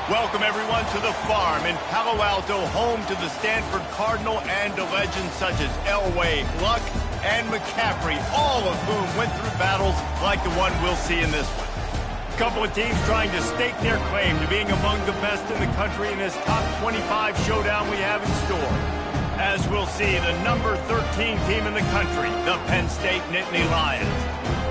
Welcome, everyone, to the farm in Palo Alto, home to the Stanford Cardinal and to legends such as Elway, Luck, and McCaffrey, all of whom went through battles like the one we'll see in this one. A couple of teams trying to stake their claim to being among the best in the country in this top 25 showdown we have in store. As we'll see, the number 13 team in the country, the Penn State Nittany Lions,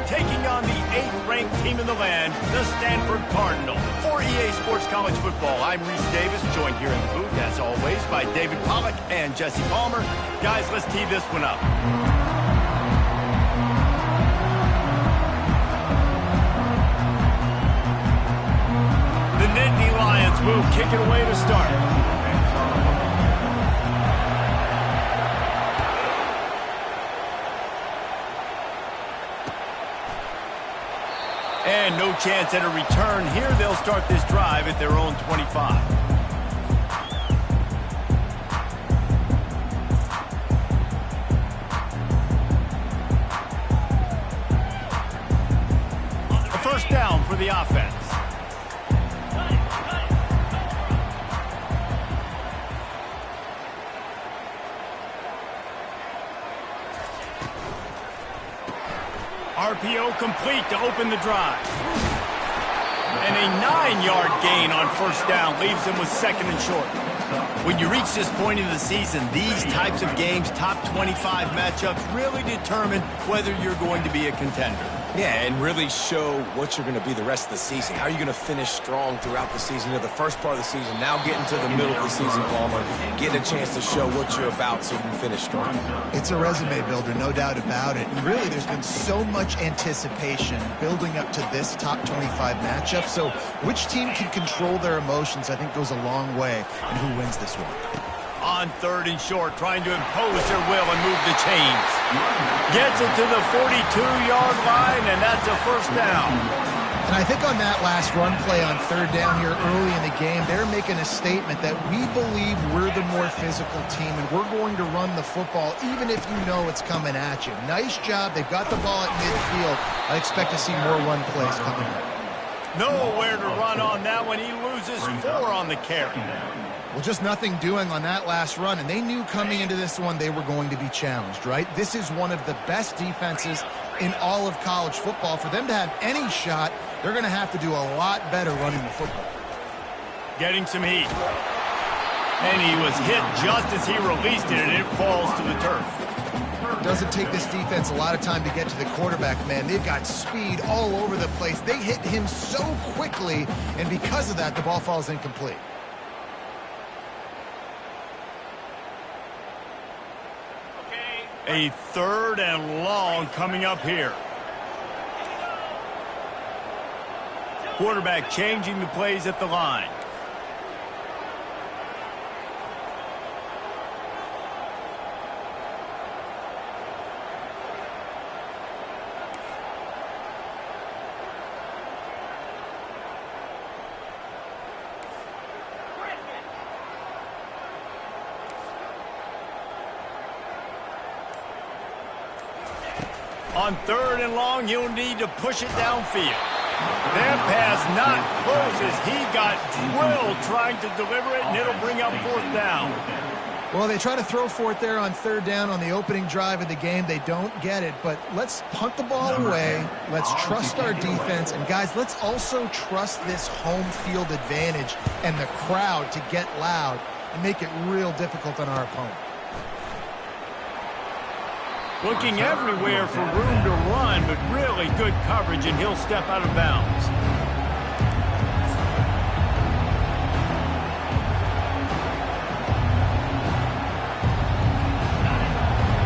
taking on the 8th-ranked team in the land, the Stanford Cardinal. For EA Sports College Football, I'm Reese Davis, joined here in the booth, as always, by David Pollack and Jesse Palmer. Guys, let's tee this one up. The Nittany Lions will kick it away to start. And no chance at a return here. They'll start this drive at their own 25. A first down for the offense. RPO complete to open the drive. And a 9-yard gain on first down leaves them with second and short. When you reach this point in the season, these types of games, top 25 matchups, really determine whether you're going to be a contender. Yeah, and really show what you're going to be the rest of the season. How are you going to finish strong throughout the season, or the first part of the season, now getting to the middle of the season, Palmer, getting a chance to show what you're about so you can finish strong. It's a resume builder, no doubt about it. And really, there's been so much anticipation building up to this top 25 matchup. So which team can control their emotions, I think, goes a long way in who wins this one. On third and short, trying to impose their will and move the chains. Gets it to the 42-yard line, and that's a first down. And I think on that last run play on third down here early in the game, they're making a statement that we believe we're the more physical team, and we're going to run the football even if you know it's coming at you. Nice job. They've got the ball at midfield. I expect to see more run plays coming up. Nowhere to run on that one. He loses 4 on the carry. Well, just nothing doing on that last run, and they knew coming into this one they were going to be challenged, right? This is one of the best defenses in all of college football. For them to have any shot, they're going to have to do a lot better running the football. Getting some heat. And he was hit just as he released it, and it falls to the turf. Doesn't take this defense a lot of time to get to the quarterback, man. They've got speed all over the place. They hit him so quickly, and because of that, the ball falls incomplete. A third and long coming up here. Quarterback changing the plays at the line. On third and long, he'll need to push it downfield. That pass not close as he got drilled trying to deliver it, and it'll bring up fourth down. Well, they try to throw for it there on third down on the opening drive of the game. They don't get it, but let's punt the ball away. Let's trust our defense. And, guys, let's also trust this home field advantage and the crowd to get loud and make it real difficult on our opponent. Looking everywhere for room to run, but really good coverage, and he'll step out of bounds.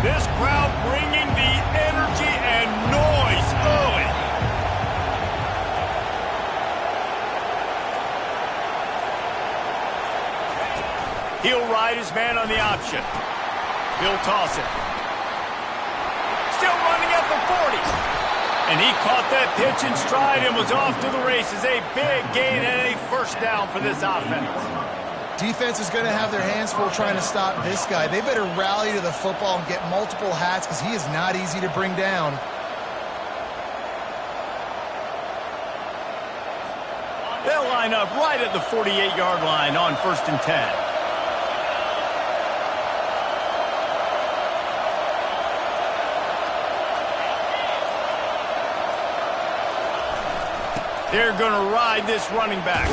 This crowd bringing the energy and noise early. He'll ride his man on the option. He'll toss it. Still running at the 40. And he caught that pitch in stride and was off to the races. A big gain and a first down for this offense. Defense is going to have their hands full trying to stop this guy. They better rally to the football and get multiple hats because he is not easy to bring down. They'll line up right at the 48-yard line on 1st and 10. They're going to ride this running back.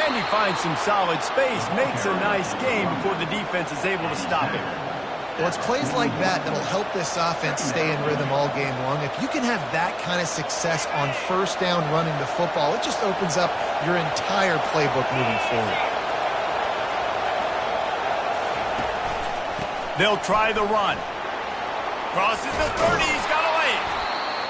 And he finds some solid space, makes a nice game before the defense is able to stop him. Well, it's plays like that that'll help this offense stay in rhythm all game long. If you can have that kind of success on 1st down running the football, it just opens up your entire playbook moving forward. They'll try the run. Crosses the 30, he's got away.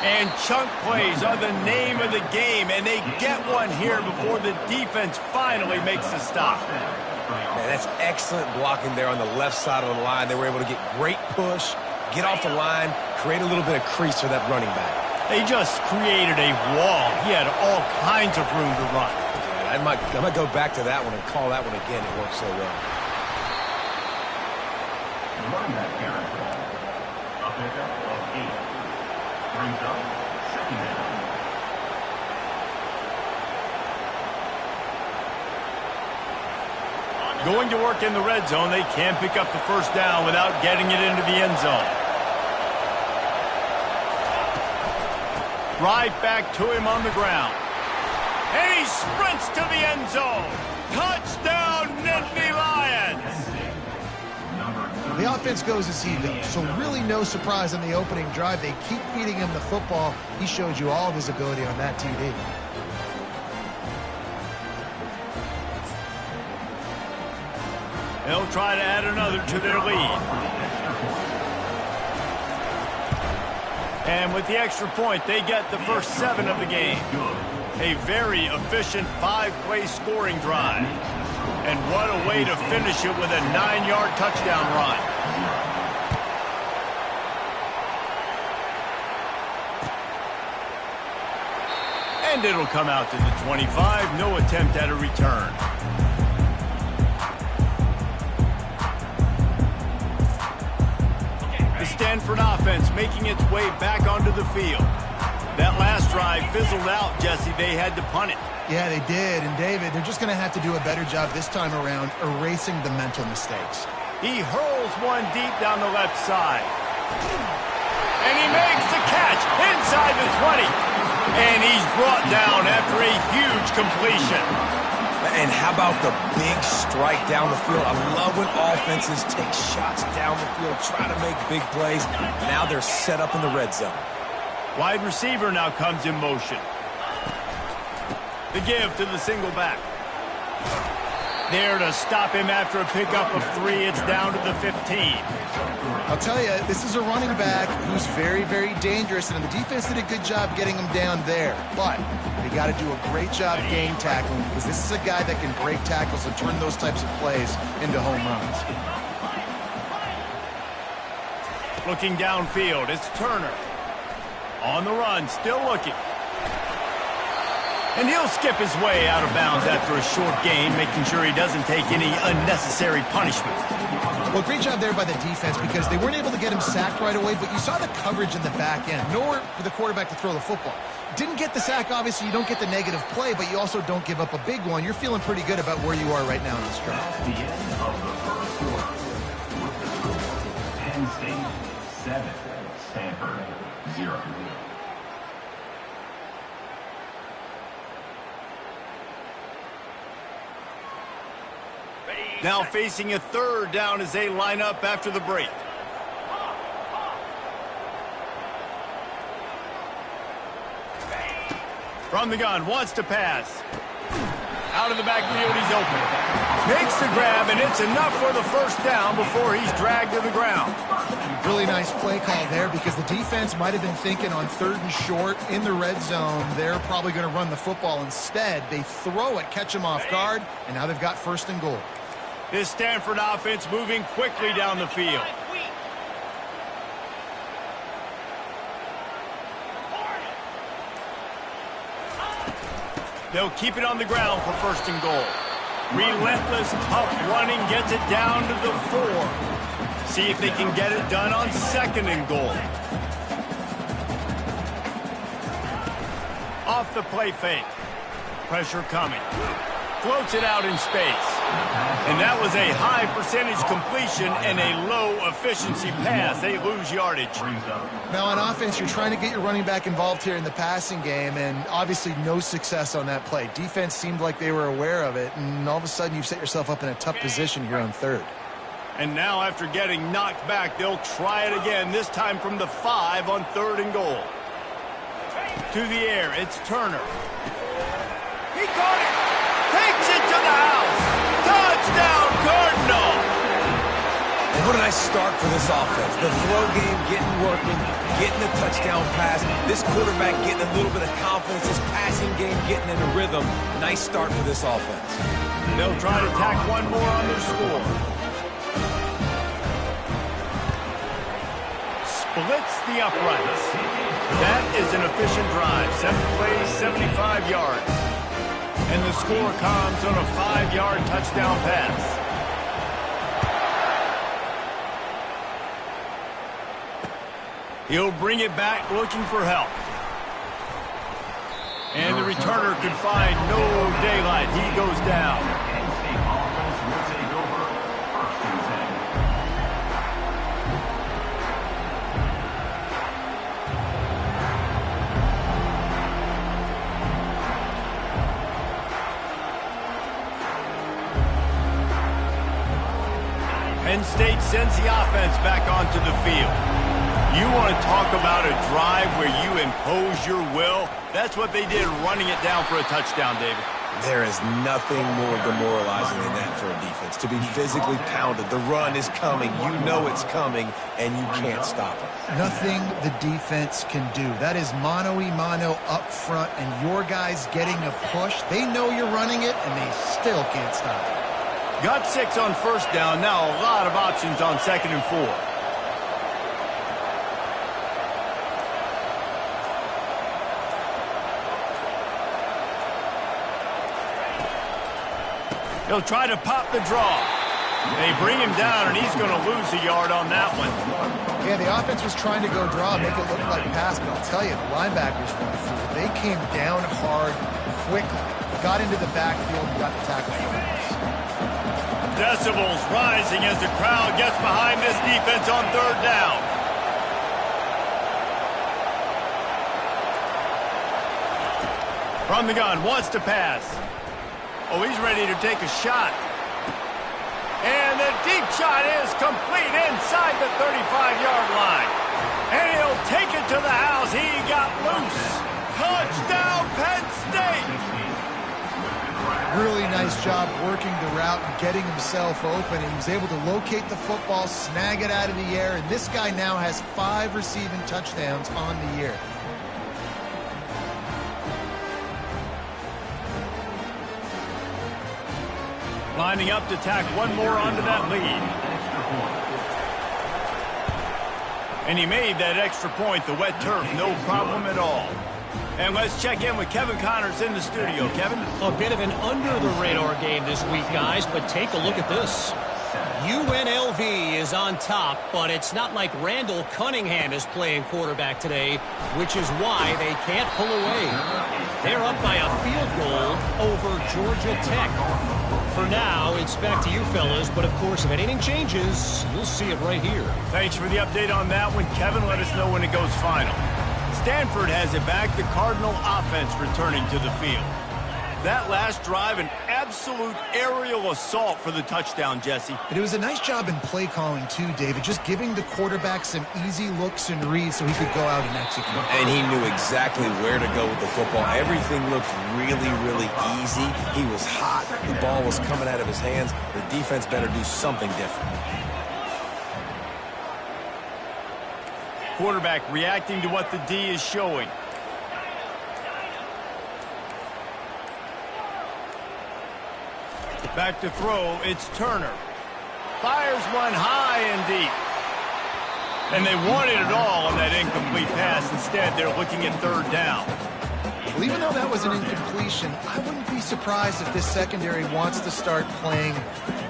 And chunk plays are the name of the game, and they get one here before the defense finally makes the stop. Man, that's excellent blocking there on the left side of the line. They were able to get great push, get off the line, create a little bit of crease for that running back. They just created a wall. He had all kinds of room to run. I might go back to that one and call that one again. It worked so well. Running back carry. A pickup of 8. Brings up 2nd down. Going to work in the red zone, they can't pick up the 1st down without getting it into the end zone. Right back to him on the ground. And he sprints to the end zone. Touchdown, Nittany Lions! The offense goes as he goes, so really no surprise on the opening drive. They keep feeding him the football. He showed you all of his ability on that TD. They'll try to add another to their lead. And with the extra point, they get the first 7 of the game. A very efficient 5-play scoring drive. And what a way to finish it with a 9-yard touchdown run. And it'll come out to the 25. No attempt at a return. Stanford offense making its way back onto the field. That last drive fizzled out, Jesse. They had to punt it. Yeah, they did. And, David, they're just going to have to do a better job this time around erasing the mental mistakes. He hurls one deep down the left side. And he makes the catch inside the 20. And he's brought down after a huge completion. And how about the big strike down the field? I love when offenses take shots down the field, try to make big plays. Now they're set up in the red zone. Wide receiver now comes in motion. The give to the single back. There to stop him after a pickup of 3. It's down to the 15. I'll tell you, this is a running back who's very, very dangerous, and the defense did a good job getting him down there. But they got to do a great job game tackling, because this is a guy that can break tackles and turn those types of plays into home runs. Looking downfield, it's Turner. On the run, still looking. And he'll skip his way out of bounds after a short gain, making sure he doesn't take any unnecessary punishment. Well, great job there by the defense, because they weren't able to get him sacked right away, but you saw the coverage in the back end. Nowhere for the quarterback to throw the football. Didn't get the sack, obviously. You don't get the negative play, but you also don't give up a big one. You're feeling pretty good about where you are right now in this drive. The end of the first quarter. With the score, Penn State 7, Stanford 0. Now facing a 3rd down as they line up after the break. From the gun, wants to pass. Out of the backfield, he's open. Makes the grab, and it's enough for the 1st down before he's dragged to the ground. Really nice play call there, because the defense might have been thinking on 3rd and short in the red zone, they're probably going to run the football. Instead, they throw it, catch him off guard, and now they've got 1st and goal. This Stanford offense moving quickly down the field. They'll keep it on the ground for 1st and goal. Relentless, tough running gets it down to the 4. See if they can get it done on 2nd and goal. Off the play fake. Pressure coming. Floats it out in space. And that was a high percentage completion and a low efficiency pass. They lose yardage. Now on offense, you're trying to get your running back involved here in the passing game, and obviously no success on that play. Defense seemed like they were aware of it, and all of a sudden you've set yourself up in a tough position here on third. And now after getting knocked back, they'll try it again, this time from the 5 on 3rd and goal. To the air, it's Turner. He caught it! Takes it to the house! Touchdown, Cardinal! And what a nice start for this offense. The throw game getting working, getting a touchdown pass. This quarterback getting a little bit of confidence. His passing game getting in a rhythm. Nice start for this offense. They'll try to tack one more on their score. Splits the uprights. That is an efficient drive. 7 plays, 75 yards. And the score comes on a 5-yard touchdown pass. He'll bring it back looking for help. And the returner could find no daylight. He goes down. Penn State sends the offense back onto the field. You want to talk about a drive where you impose your will? That's what they did, running it down for a touchdown, David. There is nothing more demoralizing than that for a defense. To be physically pounded. The run is coming. You know it's coming, and you can't stop it. Nothing the defense can do. That is mano-a-mano up front, and your guys getting a push. They know you're running it, and they still can't stop it. Got 6 on 1st down. Now a lot of options on 2nd and 4. He'll try to pop the draw. They bring him down, and he's going to lose a yard on that one. Yeah, the offense was trying to go draw, make it look like pass, but I'll tell you, the linebackers went through. They came down hard, quickly, got into the backfield, and got the tackle for us. Decibels rising as the crowd gets behind this defense on 3rd down. From the gun, wants to pass. Oh, he's ready to take a shot. And the deep shot is complete inside the 35-yard line. And he'll take it to the house. He got loose. Touchdown, Penn State! Really nice job working the route and getting himself open. And he was able to locate the football, snag it out of the air, and this guy now has 5 receiving touchdowns on the year. Lining up to tack one more onto that lead. And he made that extra point, the wet turf, no problem at all. And let's check in with Kevin Connors in the studio. Kevin? A bit of an under-the-radar game this week, guys, but take a look at this. UNLV is on top, but it's not like Randall Cunningham is playing quarterback today, which is why they can't pull away. They're up by a field goal over Georgia Tech. For now, it's back to you fellas, but of course, if anything changes, you'll see it right here. Thanks for the update on that one, Kevin. Let us know when it goes final. Stanford has it back. The Cardinal offense returning to the field. That last drive, an absolute aerial assault for the touchdown, Jesse. But it was a nice job in play calling, too, David, just giving the quarterback some easy looks and reads so he could go out and execute. And he knew exactly where to go with the football. Everything looked really, really easy. He was hot. The ball was coming out of his hands. The defense better do something different. Quarterback reacting to what the D is showing. Back to throw, it's Turner. Fires one high and deep. And they wanted it all on that incomplete pass. Instead, they're looking at 3rd down. Well, even though that was an incompletion, I wouldn't be surprised if this secondary wants to start playing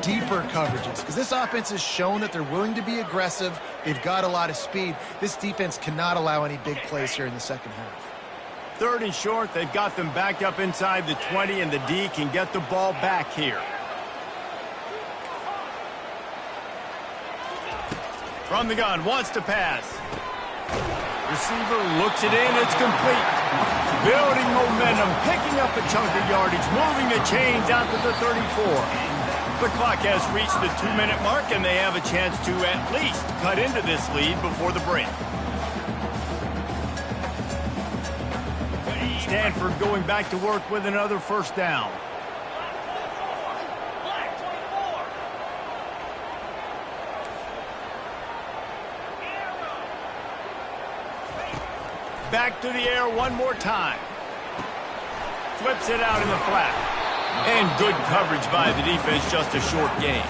deeper coverages, because this offense has shown that they're willing to be aggressive. They've got a lot of speed. This defense cannot allow any big plays here in the second half. 3rd and short, they've got them backed up inside the 20, and the D can get the ball back here. From the gun, wants to pass. Receiver looks it in, it's complete. Building momentum, picking up a chunk of yardage, moving the chains out to the 34. The clock has reached the 2-minute mark, and they have a chance to at least cut into this lead before the break. Stanford going back to work with another 1st down. Back to the air one more time. Flips it out in the flat. And good coverage by the defense, just a short gain.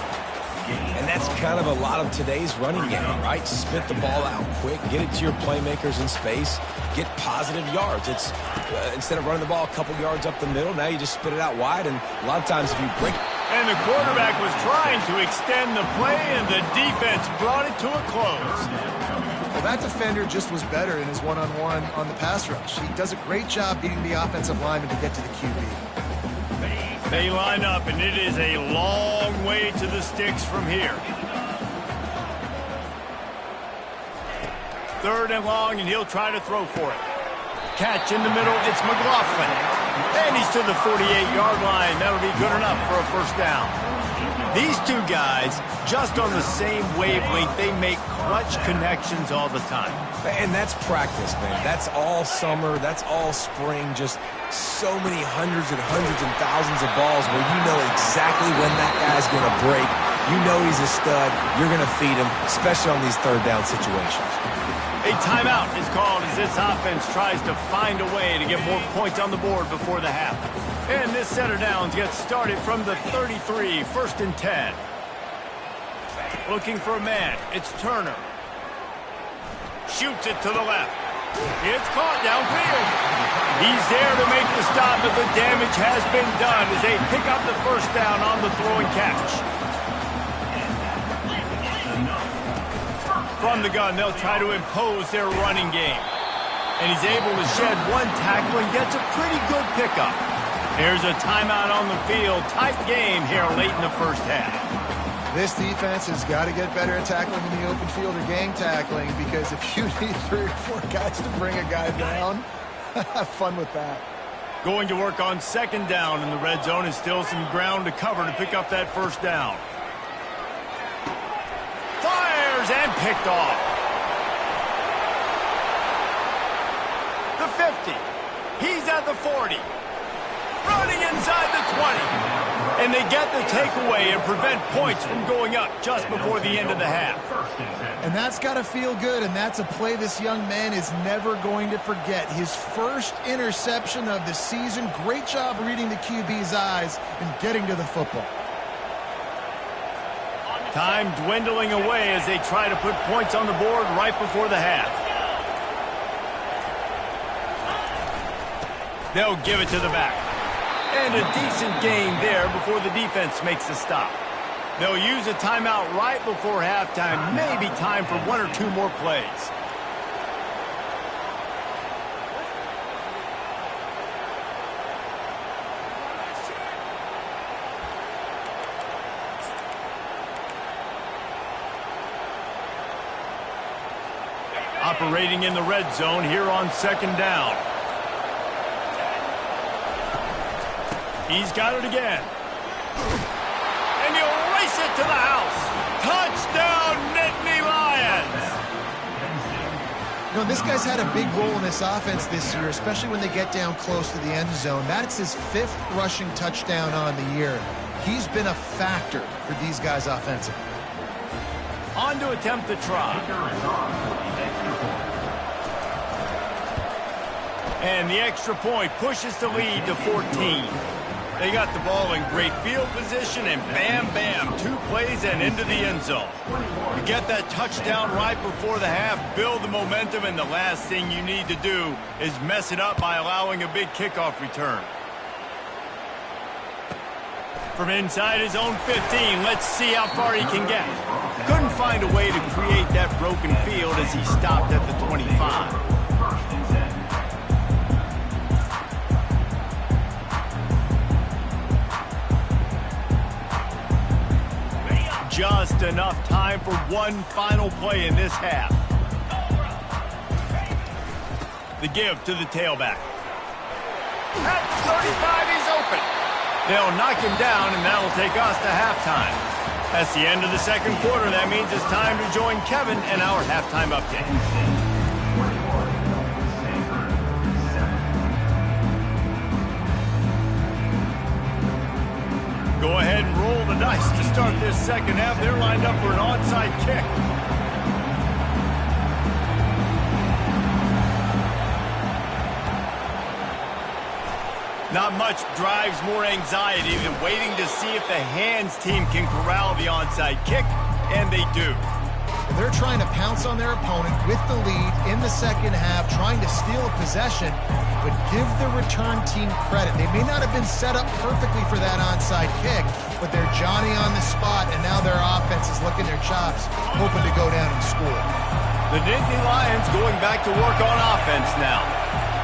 And that's kind of a lot of today's running game, right? Spit the ball out quick, get it to your playmakers in space, get positive yards. It's instead of running the ball a couple yards up the middle, now you just spit it out wide, and a lot of times if you break... And the quarterback was trying to extend the play, and the defense brought it to a close. Well, that defender just was better in his one-on-one on the pass rush. He does a great job beating the offensive lineman to get to the QB. They line up, and it is a long way to the sticks from here. 3rd and long, and he'll try to throw for it. Catch in the middle, it's McLaughlin. And he's to the 48-yard line. That'll be good enough for a 1st down. These two guys, just on the same wavelength, they make clutch connections all the time. And that's practice, man. That's all summer. That's all spring. Just so many hundreds and thousands of balls where you know exactly when that guy's going to break. You know he's a stud. You're going to feed him, especially on these 3rd down situations. A timeout is called as this offense tries to find a way to get more points on the board before the half. And this set of downs gets started from the 33, 1st and 10. Looking for a man, it's Turner. Shoots it to the left. It's caught downfield. He's there to make the stop, but the damage has been done as they pick up the 1st down on the throwing catch. From the gun, they'll try to impose their running game. And he's able to shed one tackle and gets a pretty good pickup. There's a timeout on the field. Tight game here late in the 1st half. This defense has got to get better at tackling in the open field or gang tackling, because if you need 3 or 4 guys to bring a guy down, have fun with that. Going to work on 2nd down in the red zone, and still some ground to cover to pick up that 1st down. Fires and picked off. The 50. He's at the 40. Running inside the 20. And they get the takeaway and prevent points from going up just before the end of the half. And that's got to feel good, and that's a play this young man is never going to forget. His 1st interception of the season. Great job reading the QB's eyes and getting to the football. Time dwindling away as they try to put points on the board right before the half. They'll give it to the back. And a decent gain there before the defense makes the stop. They'll use a timeout right before halftime. Maybe time for 1 or 2 more plays. Operating in the red zone here on 2nd down. He's got it again. And he'll race it to the house. Touchdown, Nittany Lions! You know, this guy's had a big role in this offense this year, especially when they get down close to the end zone. That's his 5th rushing touchdown on the year. He's been a factor for these guys offensively. On to attempt the try. And the extra point pushes the lead to 14. They got the ball in great field position, and bam, bam, 2 plays and into the end zone. You get that touchdown right before the half, build the momentum, and the last thing you need to do is mess it up by allowing a big kickoff return. From inside his own 15, let's see how far he can get. Couldn't find a way to create that broken field as he stopped at the 25. just enough time for one final play in this half. The give to the tailback. At 35, he's open. They'll knock him down, and that'll take us to halftime. That's the end of the second quarter. That means it's time to join Kevin and our halftime update. Go ahead and roll the dice to start this second half. They're lined up for an onside kick. Not much drives more anxiety than waiting to see if the hands team can corral the onside kick, and they do. They're trying to pounce on their opponent with the lead in the second half, trying to steal a possession, but give the return team credit. They may not have been set up perfectly for that onside kick, but they're Johnny on the spot, and now their offense is licking their chops, hoping to go down and score. The Nittany Lions going back to work on offense now.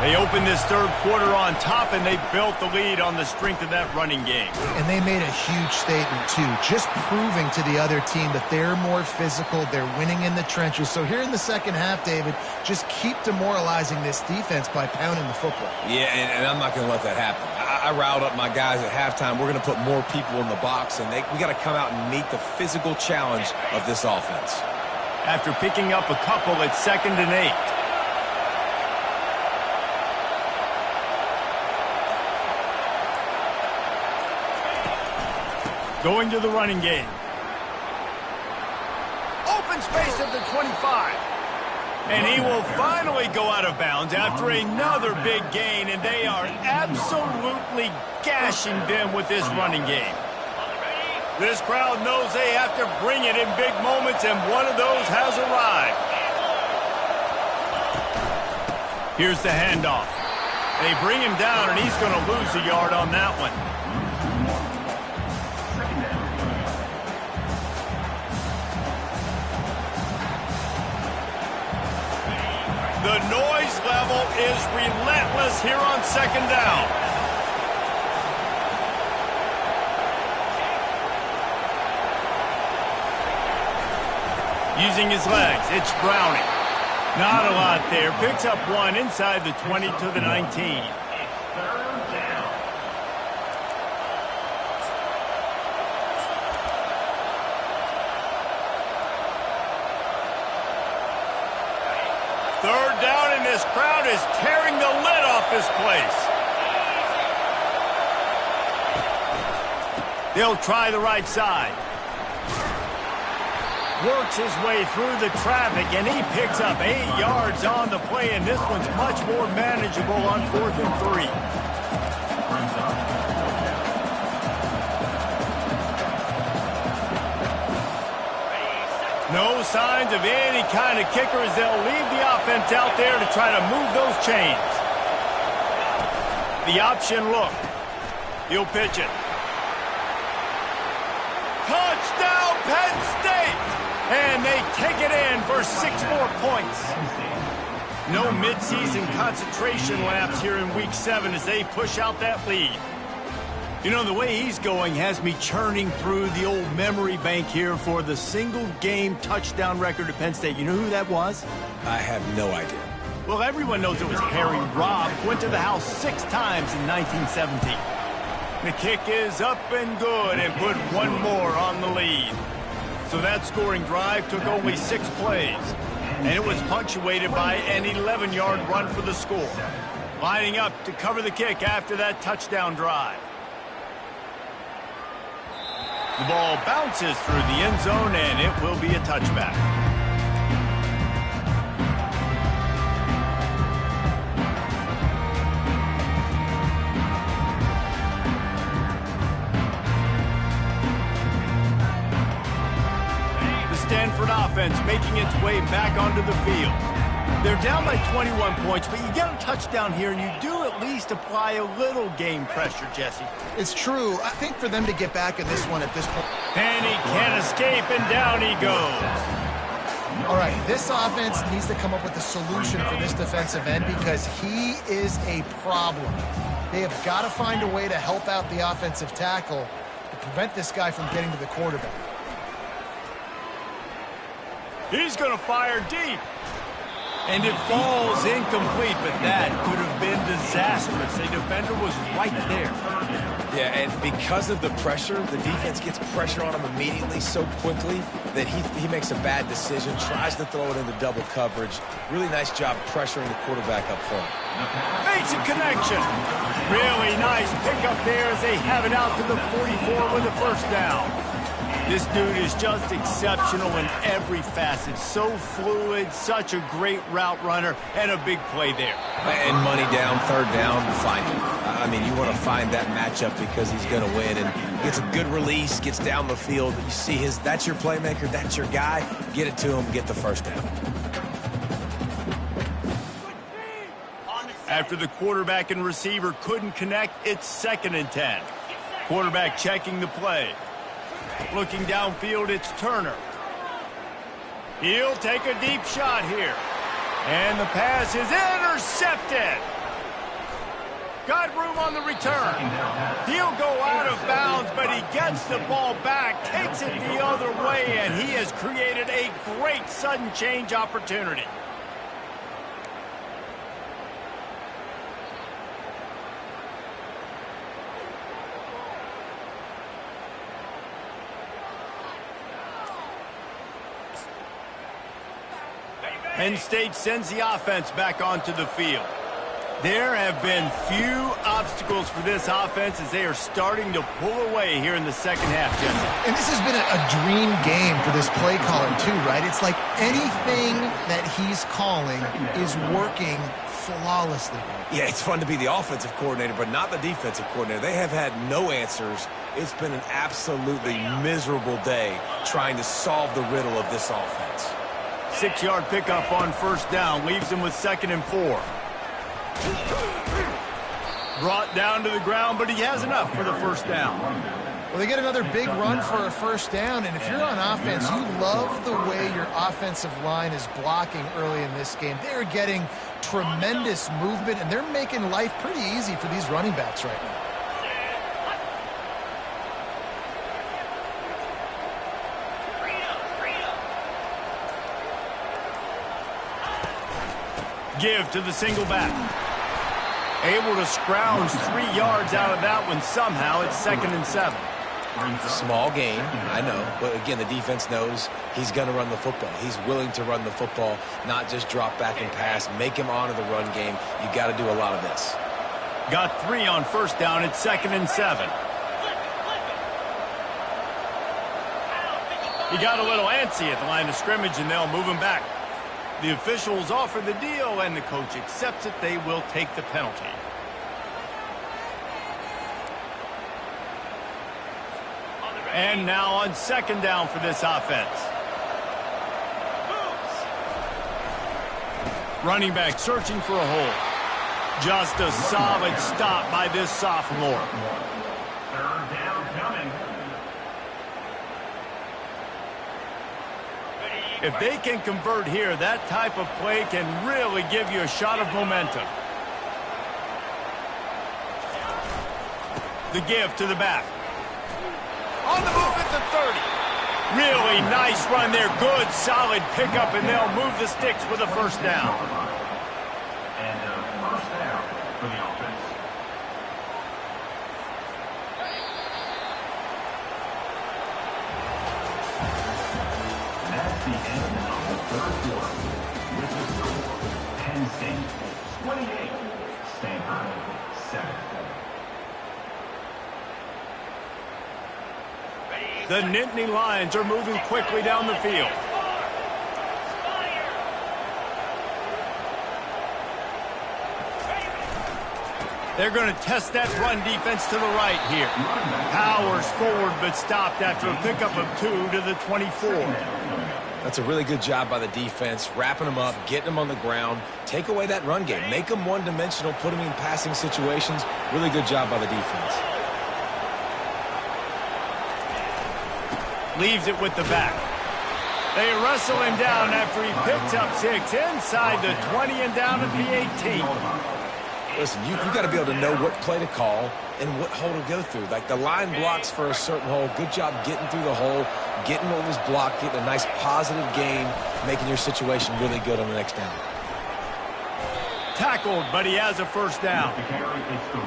They opened this third quarter on top, and they built the lead on the strength of that running game. And they made a huge statement, too, just proving to the other team that they're more physical, they're winning in the trenches. So here in the second half, David, just keep demoralizing this defense by pounding the football. Yeah, and I'm not going to let that happen. I riled up my guys at halftime. We're going to put more people in the box, and we got to come out and meet the physical challenge of this offense. After picking up a couple, it's 2nd and 8. Going to the running game. Open space at the 25. And he will finally go out of bounds after another big gain, and they are absolutely gashing them with this running game. This crowd knows they have to bring it in big moments, and one of those has arrived. Here's the handoff. They bring him down, and he's going to lose a yard on that one. The noise level is relentless here on 2nd down. Using his legs, it's Browning. Not a lot there. Picks up one inside the 20 to the 19. Third down, and this crowd is tearing the lid off this place. They'll try the right side. Works his way through the traffic, and he picks up 8 yards on the play, and this one's much more manageable on 4th and 3. No signs of any kind of kicker as they'll leave the offense out there to try to move those chains. The option look. He'll pitch it. Touchdown, Penn State! And they take it in for 6 more points. No midseason concentration laps here in Week 7 as they push out that lead. You know, the way he's going has me churning through the old memory bank here for the single-game touchdown record at Penn State. You know who that was? I have no idea. Well, everyone knows it was Harry Robb. Went to the house 6 times in 1917. The kick is up and good and put one more on the lead. So that scoring drive took only 6 plays, and it was punctuated by an 11-yard run for the score. Lining up to cover the kick after that touchdown drive. The ball bounces through the end zone, and it will be a touchback. The Stanford offense making its way back onto the field. They're down by 21 points, but you get a touchdown here, and you do at least apply a little game pressure, Jesse. It's true. I think for them to get back in this one at this point. And he can't escape, and down he goes. All right, this offense needs to come up with a solution for this defensive end because he is a problem. They have got to find a way to help out the offensive tackle to prevent this guy from getting to the quarterback. He's going to fire deep. And it falls incomplete, but that could have been disastrous. The defender was right there. Yeah, and because of the pressure, the defense gets pressure on him immediately so quickly that he makes a bad decision, tries to throw it into double coverage. Really nice job pressuring the quarterback up front. Makes a connection. Really nice pickup there as they have it out to the 44 with a first down. This dude is just exceptional in every facet. So fluid, such a great route runner, and a big play there. And money down, third down, find him. I mean, you want to find that matchup because he's going to win. And gets a good release, gets down the field. You see that's your playmaker, that's your guy. Get it to him, get the first down. After the quarterback and receiver couldn't connect, it's 2nd and 10. Quarterback checking the play. Looking downfield, it's Turner. He'll take a deep shot here. And the pass is intercepted. Got room on the return. He'll go out of bounds, but he gets the ball back, takes it the other way, and he has created a great sudden change opportunity. Penn State sends the offense back onto the field. There have been few obstacles for this offense as they are starting to pull away here in the second half, Jesse. And this has been a dream game for this play caller, too, right? It's like anything that he's calling is working flawlessly. Yeah, it's fun to be the offensive coordinator, but not the defensive coordinator. They have had no answers. It's been an absolutely miserable day trying to solve the riddle of this offense. 6-yard pickup on first down leaves him with 2nd and 4. Brought down to the ground, but he has enough for the first down. Well, they get another big run for a first down, and if you're on offense, you love the way your offensive line is blocking early in this game. They're getting tremendous movement, and they're making life pretty easy for these running backs right now. Give to the single back. Able to scrounge 3 yards out of that one somehow. It's 2nd and 7. Small gain, I know. But again, the defense knows he's going to run the football. He's willing to run the football, not just drop back and pass. Make him honor the run game. You got to do a lot of this. Got 3 on first down. It's 2nd and 7. He got a little antsy at the line of scrimmage, and they'll move him back. The officials offer the deal, and the coach accepts it. They will take the penalty. And now on 2nd down for this offense. Running back searching for a hole. Just a solid stop by this sophomore. Third down coming. If they can convert here, that type of play can really give you a shot of momentum. The give to the back. On the move at the 30. Really nice run there. Good, solid pickup, and they'll move the sticks with a first down. And a first down for the offense. That's the end of the third quarter. With the score, Penn State 28, Stanford 7. The Nittany Lions are moving quickly down the field. They're going to test that run defense to the right here. Powers forward but stopped after a pickup of 2 to the 24. That's a really good job by the defense, wrapping them up, getting them on the ground. Take away that run game. Make them one-dimensional, put them in passing situations. Really good job by the defense. Leaves it with the back. They wrestle him down after he picks up 6 inside the 20 and down at the 18. Listen, you got to be able to know what play to call and what hole to go through. Like the line blocks for a certain hole. Good job getting through the hole, getting what was blocked, getting a nice positive gain, making your situation really good on the next down. Tackled, but he has a first down.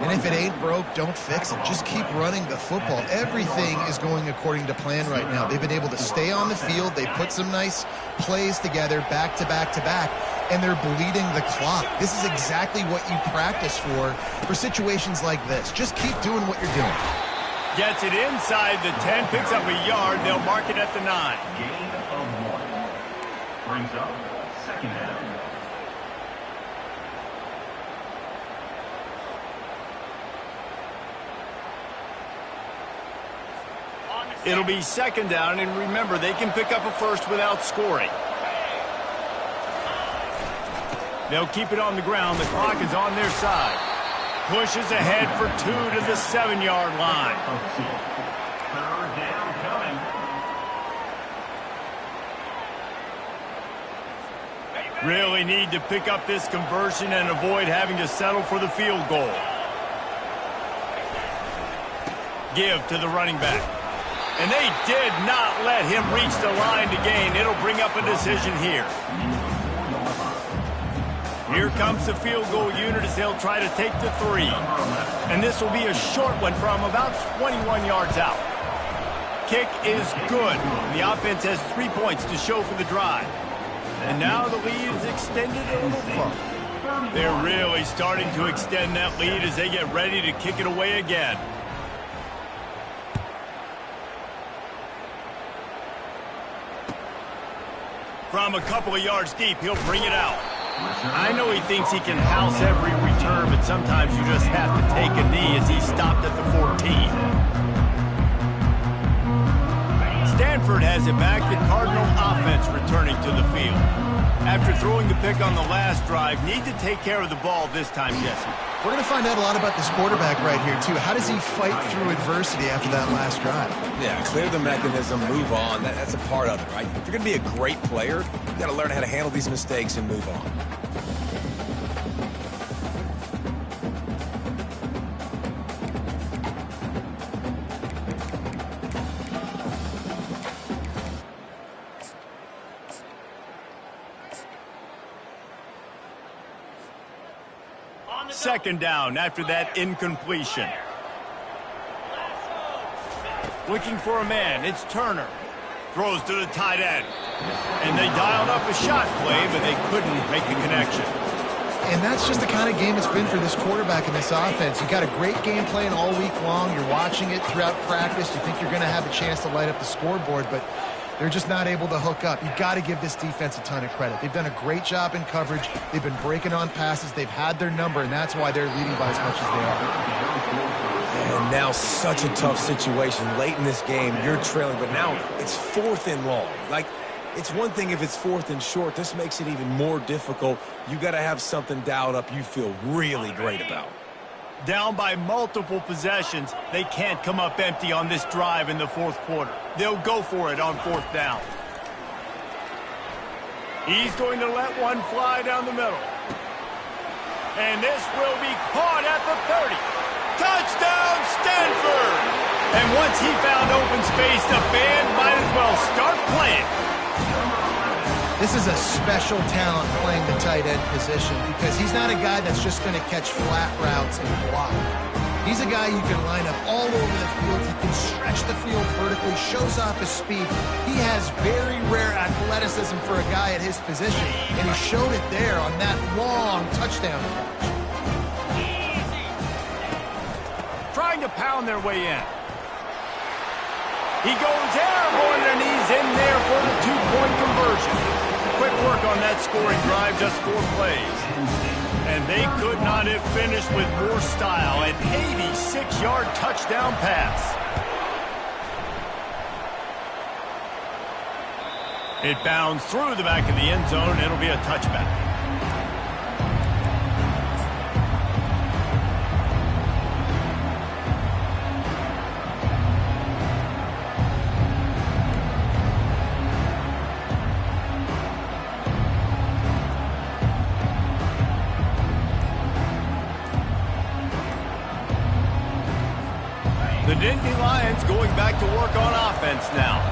And if it ain't broke, don't fix it. Just keep running the football. Everything is going according to plan right now. They've been able to stay on the field. They put some nice plays together back to back to back, and they're bleeding the clock. This is exactly what you practice for situations like this. Just keep doing what you're doing. Gets it inside the 10, picks up a yard. They'll mark it at the 9. Gain of 1. Brings up second down. It'll be second down, and remember, they can pick up a first without scoring. They'll keep it on the ground. The clock is on their side. Pushes ahead for 2 to the 7-yard line. Third down coming. Really need to pick up this conversion and avoid having to settle for the field goal. Give to the running back. And they did not let him reach the line to gain. It'll bring up a decision here. Here comes the field goal unit as they'll try to take the 3. And this will be a short one from about 21 yards out. Kick is good. The offense has 3 points to show for the drive. And now the lead is extended a little further. They're really starting to extend that lead as they get ready to kick it away again. From a couple of yards deep, he'll bring it out. I know he thinks he can house every return, but sometimes you just have to take a knee as he stopped at the 14. Stanford has it back, the Cardinal offense returning to the field. After throwing the pick on the last drive, need to take care of the ball this time, Jesse. We're going to find out a lot about this quarterback right here, too. How does he fight through adversity after that last drive? Yeah, clear the mechanism, move on. That's a part of it, right? If you're going to be a great player, you got to learn how to handle these mistakes and move on. Second down after that incompletion. Looking for a man. It's Turner. Throws to the tight end. And they dialed up a shot play, but they couldn't make the connection. And that's just the kind of game it's been for this quarterback in this offense. You got a great game plan all week long. You're watching it throughout practice. You think you're going to have a chance to light up the scoreboard, but they're just not able to hook up. You've got to give this defense a ton of credit. They've done a great job in coverage. They've been breaking on passes. They've had their number, and that's why they're leading by as much as they are. And now such a tough situation. Late in this game, you're trailing, but now it's 4th and long. Like, it's one thing if it's 4th and short. This makes it even more difficult. You got to have something dialed up you feel really great about. Down by multiple possessions, they can't come up empty on this drive in the 4th quarter. They'll go for it on 4th down. He's going to let one fly down the middle. And this will be caught at the 30. Touchdown, Stanford! And once he found open space, the band might as well start playing. This is a special talent playing the tight end position because he's not a guy that's just going to catch flat routes and block. He's a guy you can line up all over the field. He can stretch the field vertically, shows off his speed. He has very rare athleticism for a guy at his position, and he showed it there on that long touchdown catch. Trying to pound their way in. He goes airborne and he's in there for the 2-point conversion. Quick work on that scoring drive, just 4 plays. And they could not have finished with more style. An 86-yard touchdown pass. It bounds through the back of the end zone. It'll be a touchback. The Nittany Lions going back to work on offense now.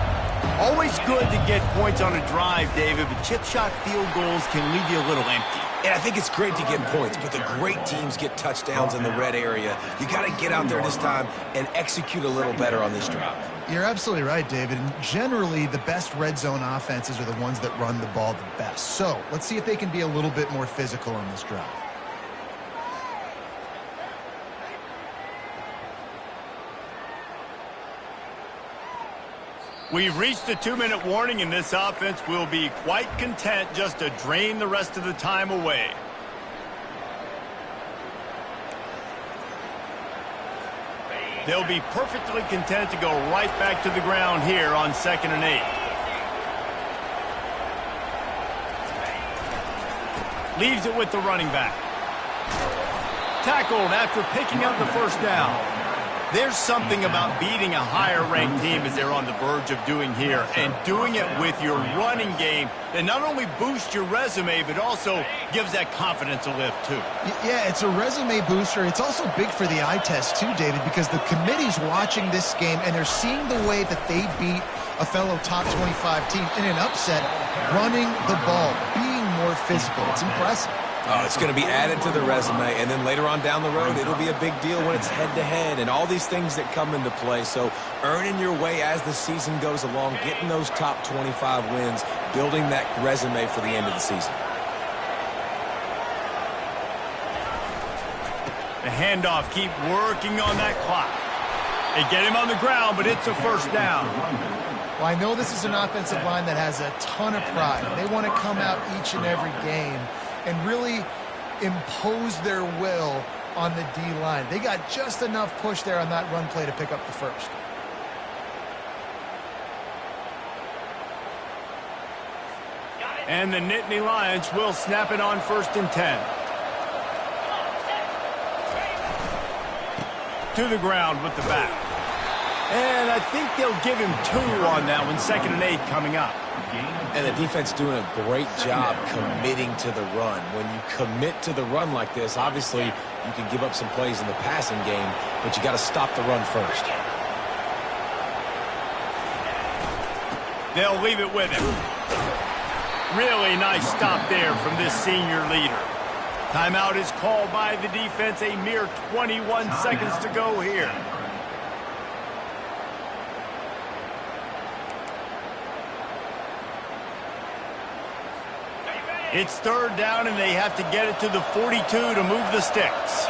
Always good to get points on a drive, David, but chip shot field goals can leave you a little empty. And I think it's great to get points, but the great teams get touchdowns in the red area. You got to get out there this time and execute a little better on this drive. You're absolutely right, David. And generally, the best red zone offenses are the ones that run the ball the best. So let's see if they can be a little bit more physical on this drive. We've reached a 2-minute warning, and this offense will be quite content just to drain the rest of the time away. They'll be perfectly content to go right back to the ground here on 2nd and 8. Leaves it with the running back. Tackled after picking up the first down. There's something about beating a higher-ranked team as they're on the verge of doing here, and doing it with your running game that not only boosts your resume, but also gives that confidence a lift, too. Yeah, it's a resume booster. It's also big for the eye test, too, David, because the committee's watching this game, and they're seeing the way that they beat a fellow top 25 team in an upset, running the ball, being more physical. It's impressive. Oh, it's going to be added to the resume, and then later on down the road, it'll be a big deal when it's head-to-head and all these things that come into play. So earning your way as the season goes along, getting those top 25 wins, building that resume for the end of the season. The handoff, keep working on that clock. They get him on the ground, but it's a first down. Well, I know this is an offensive line that has a ton of pride. They want to come out each and every game and really impose their will on the D-line. They got just enough push there on that run play to pick up the first. And the Nittany Lions will snap it on 1st and 10. To the ground with the back. And I think they'll give him 2 on that one, 2nd and 8 coming up. And the defense doing a great job committing to the run. When you commit to the run like this, obviously you can give up some plays in the passing game, but you got to stop the run first. They'll leave it with him. Really nice stop there from this senior leader. Timeout is called by the defense. A mere 21 seconds to go here. It's 3rd down, and they have to get it to the 42 to move the sticks.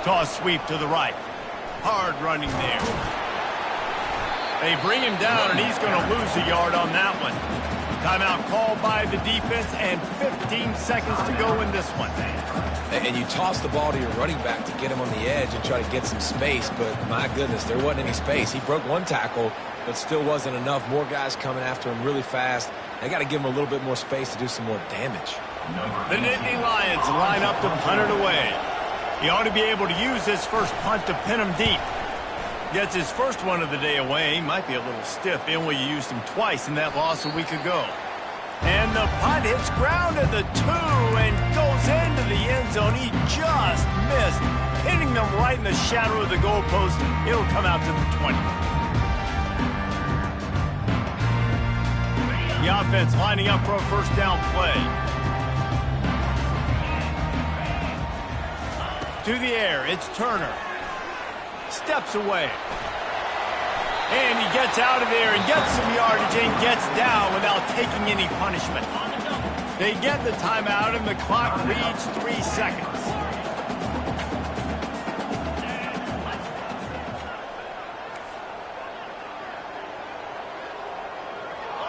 Toss sweep to the right. Hard running there. They bring him down, and he's going to lose a yard on that one. Timeout called by the defense, and 15 seconds to go in this one. And you toss the ball to your running back to get him on the edge and try to get some space, but my goodness, there wasn't any space. He broke 1 tackle, but still wasn't enough. More guys coming after him really fast. They got to give him a little bit more space to do some more damage. The Nittany Lions line up to punt it away. He ought to be able to use this first punt to pin him deep. Gets his first one of the day away. He might be a little stiff. They only used him twice in that loss a week ago. And the punt hits ground at the 2 and goes into the end zone. He just missed, hitting them right in the shadow of the goalpost. It'll come out to the 20. The offense lining up for a first down play. To the air, it's Turner. Steps away. And he gets out of there and gets some yardage and gets down without taking any punishment. They get the timeout, and the clock reads 3 seconds.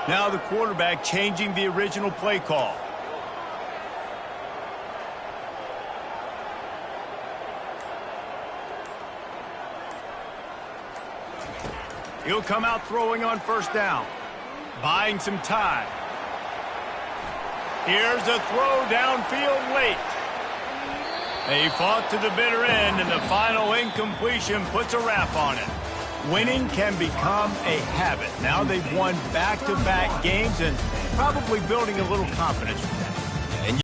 Now the quarterback changing the original play call. He'll come out throwing on first down, buying some time. Here's a throw downfield late. They fought to the bitter end, and the final incompletion puts a wrap on it. Winning can become a habit. Now they've won back-to-back games and probably building a little confidence from